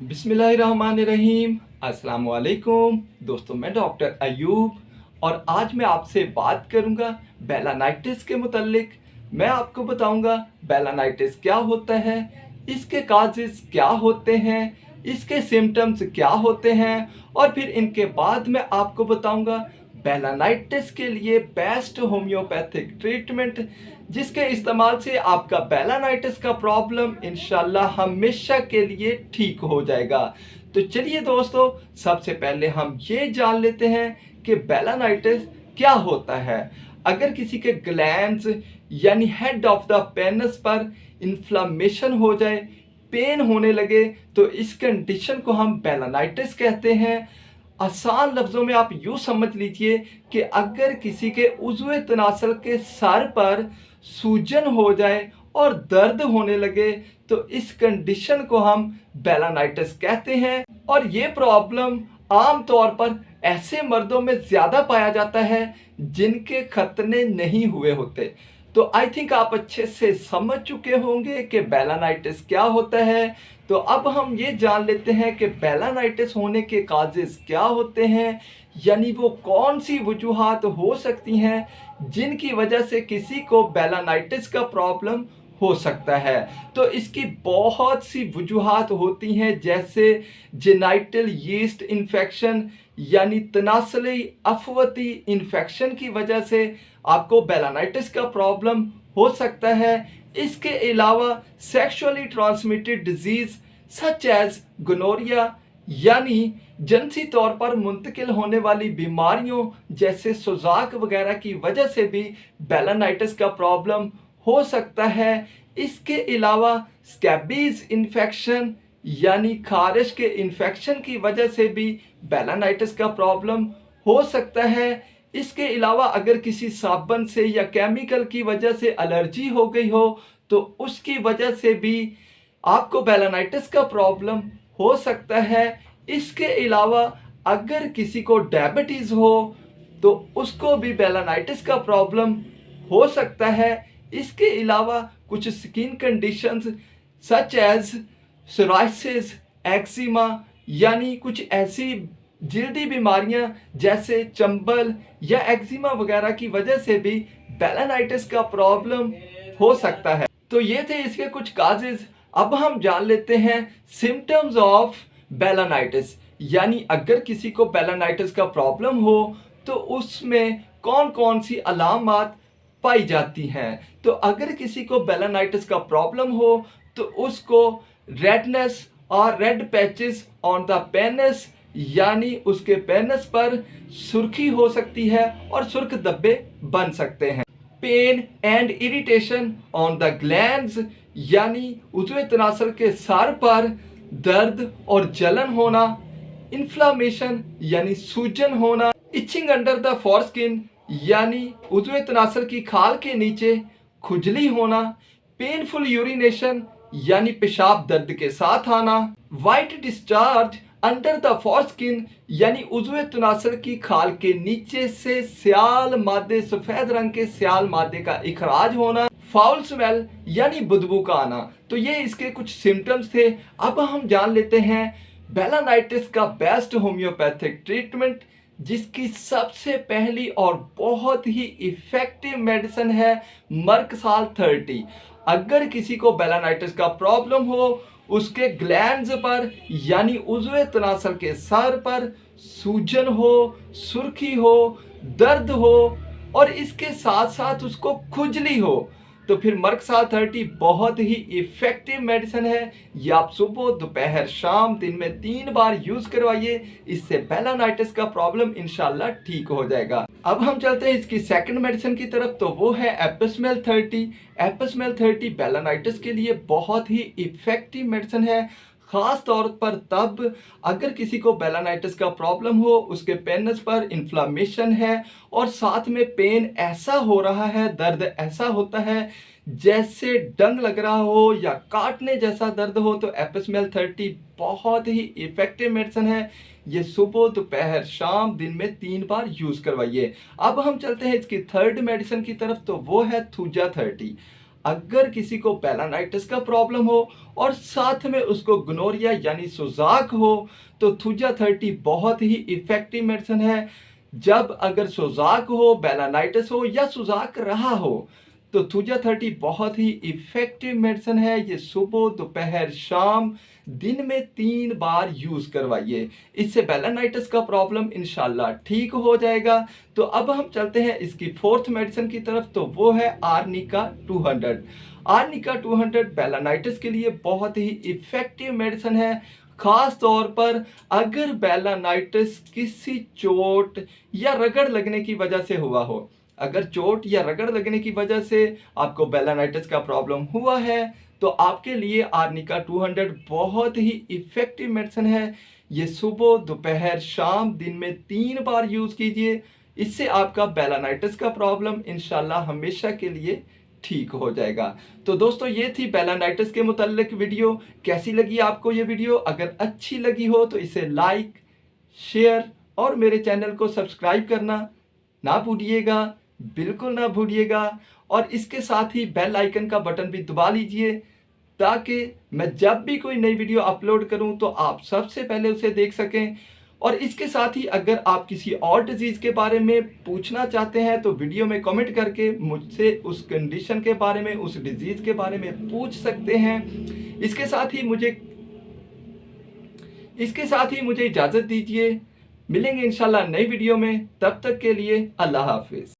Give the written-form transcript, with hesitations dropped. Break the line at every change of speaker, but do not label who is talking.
बिस्मिल्लाहिर्रहमानिर्रहीम। अस्सलाम वालेकुम दोस्तों, मैं डॉक्टर अयूब और आज मैं आपसे बात करूंगा बेलानाइटिस के मुतल्लिक। मैं आपको बताऊंगा बेलानाइटिस क्या होता है, इसके काजेस क्या होते हैं, इसके सिम्टम्स क्या होते हैं और फिर इनके बाद मैं आपको बताऊंगा बेलानाइटिस के लिए बेस्ट होम्योपैथिक ट्रीटमेंट, जिसके इस्तेमाल से आपका बेलानाइटिस का प्रॉब्लम इंशाल्लाह हमेशा के लिए ठीक हो जाएगा। तो चलिए दोस्तों, सबसे पहले हम ये जान लेते हैं कि बेलानाइटिस क्या होता है। अगर किसी के ग्लैंड्स यानी हेड ऑफ द पेनिस पर इन्फ्लामेशन हो जाए, पेन होने लगे, तो इस कंडीशन को हम बेलानाइटिस कहते हैं। आसान लफ्ज़ों में आप यूँ समझ लीजिए कि अगर किसी के उज़्वे तनासल के सर पर सूजन हो जाए और दर्द होने लगे, तो इस कंडीशन को हम बेलानाइटिस कहते हैं। और ये प्रॉब्लम आम तौर पर ऐसे मर्दों में ज़्यादा पाया जाता है जिनके खतने नहीं हुए होते। तो आई थिंक आप अच्छे से समझ चुके होंगे कि बेलानाइटिस क्या होता है। तो अब हम ये जान लेते हैं कि बेलानाइटिस होने के काजेस क्या होते हैं, यानी वो कौन सी वजूहात हो सकती हैं जिनकी वजह से किसी को बेलानाइटिस का प्रॉब्लम हो सकता है। तो इसकी बहुत सी वजूहात होती हैं, जैसे जेनाइटल यीस्ट इन्फेक्शन यानी तनासली अफवती इन्फेक्शन की वजह से आपको बेलानाइटिस का प्रॉब्लम हो सकता है। इसके अलावा sexually transmitted disease such as gonorrhoea यानी जिनसी तौर पर मुंतकिल होने वाली बीमारियों जैसे सुजाक वगैरह की वजह से भी बेलानाइटिस का प्रॉब्लम हो सकता है। इसके अलावा स्कैबीज इन्फेक्शन यानी खारिश के इन्फेक्शन की वजह से भी बेलानाइटिस का प्रॉब्लम हो सकता है। इसके अलावा अगर किसी साबुन से या केमिकल की वजह से एलर्जी हो गई हो, तो उसकी वजह से भी आपको बेलानाइटिस का प्रॉब्लम हो सकता है। इसके अलावा अगर किसी को डायबिटीज़ हो, तो उसको भी बेलानाइटिस का प्रॉब्लम हो सकता है। इसके अलावा कुछ skin conditions such as psoriasis, eczema यानी कुछ ऐसी जल्दी बीमारियां जैसे चंबल या एक्जिमा वगैरह की वजह से भी बेलानाइटिस का प्रॉब्लम हो सकता है। तो ये थे इसके कुछ काजेज। अब हम जान लेते हैं सिम्टम्स ऑफ बेलानाइटिस, यानी अगर किसी को बेलानाइटिस का प्रॉब्लम हो तो उसमें कौन कौन सी अलामात पाई जाती हैं। तो अगर किसी को बेलानाइटिस का प्रॉब्लम हो तो उसको रेडनेस और red patches on the penis यानी उसके पेनिस पर सुर्खी हो सकती है और सुर्ख धब्बे बन सकते हैं। Pain and irritation on the glands यानी उज़्वे तनासल के सर पर दर्द और जलन होना। इन्फ्लामेशन यानी सूजन होना। इचिंग अंडर द फोरस्किन यानी उज़्वे तनासल की खाल के नीचे खुजली होना। पेनफुल यूरिनेशन यानी पेशाब दर्द के साथ आना। White discharge under the foreskin यानी उज़्वे तनासल की खाल के नीचे से स्याल मादे, सफेद रंग के स्याल मादे का इखराज होना। फाउल स्मेल यानी बदबू का आना। तो ये इसके कुछ सिम्टम्स थे। अब हम जान लेते हैं बेलानाइटिस का बेस्ट होम्योपैथिक ट्रीटमेंट, जिसकी सबसे पहली और बहुत ही इफेक्टिव मेडिसिन है मर्कसाल 30। अगर किसी को बेलानाइटिस का प्रॉब्लम हो, उसके ग्लैंड्स पर यानी उज़्वे तनासल के सर पर सूजन हो, सुर्खी हो, दर्द हो और इसके साथ साथ उसको खुजली हो, तो फिर मर्कसाल 30 बहुत ही इफेक्टिव मेडिसिन है। ये आप सुबह, दोपहर, शाम, दिन में 3 बार यूज करवाइए। इससे बेलानाइटिस का प्रॉब्लम इंशाल्लाह ठीक हो जाएगा। अब हम चलते हैं इसकी सेकंड मेडिसिन की तरफ, तो वो है एपिसमेल 30। एपिसमेल 30 बेलानाइटिस के लिए बहुत ही इफेक्टिव मेडिसिन है, ख़ास तौर पर तब अगर किसी को बेलानाइटिस का प्रॉब्लम हो, उसके पेनिस पर इन्फ्लामेशन है और साथ में पेन ऐसा हो रहा है, दर्द ऐसा होता है जैसे डंग लग रहा हो या काटने जैसा दर्द हो, तो एपिसमेल 30 बहुत ही इफेक्टिव मेडिसिन है। ये सुबह, दोपहर, शाम, दिन में 3 बार यूज़ करवाइए। अब हम चलते हैं इसकी थर्ड मेडिसिन की तरफ, तो वो है थूजा 30। अगर किसी को बेलानाइटिस का प्रॉब्लम हो और साथ में उसको गोनोरिया यानी सुजाक हो तो थुजा 30 बहुत ही इफेक्टिव मेडिसिन है। जब अगर सुजाक हो, बेलानाइटिस हो या सुजाक रहा हो तो थुजा 30 बहुत ही इफेक्टिव मेडिसिन है। ये सुबह, दोपहर, शाम दिन में 3 बार यूज करवाइए, इससे बेलानाइटिस का प्रॉब्लम इंशाल्लाह ठीक हो जाएगा। तो अब हम चलते हैं इसकी फोर्थ मेडिसिन की तरफ, तो वो है आर्निका 200। आर्निका 200 बेलानाइटिस के लिए बहुत ही इफेक्टिव मेडिसिन है, खास तौर पर अगर बेलानाइटिस किसी चोट या रगड़ लगने की वजह से हुआ हो। अगर चोट या रगड़ लगने की वजह से आपको बेलानाइटिस का प्रॉब्लम हुआ है तो आपके लिए आर्निका 200 बहुत ही इफेक्टिव मेडिसिन है। ये सुबह, दोपहर, शाम दिन में 3 बार यूज कीजिए, इससे आपका बेलानाइटिस का प्रॉब्लम इंशाल्लाह हमेशा के लिए ठीक हो जाएगा। तो दोस्तों ये थी बेलानाइटिस के मुताल्लिक वीडियो। कैसी लगी आपको ये वीडियो? अगर अच्छी लगी हो तो इसे लाइक, शेयर और मेरे चैनल को सब्सक्राइब करना ना भूलिएगा, बिल्कुल ना भूलिएगा। और इसके साथ ही बेल आइकन का बटन भी दबा लीजिए ताकि मैं जब भी कोई नई वीडियो अपलोड करूं तो आप सबसे पहले उसे देख सकें। और इसके साथ ही अगर आप किसी और डिजीज़ के बारे में पूछना चाहते हैं तो वीडियो में कमेंट करके मुझसे उस कंडीशन के बारे में, उस डिजीज़ के बारे में पूछ सकते हैं। इसके साथ ही मुझे इजाज़त दीजिए। मिलेंगे इंशाल्लाह नई वीडियो में, तब तक के लिए अल्लाह हाफिज़।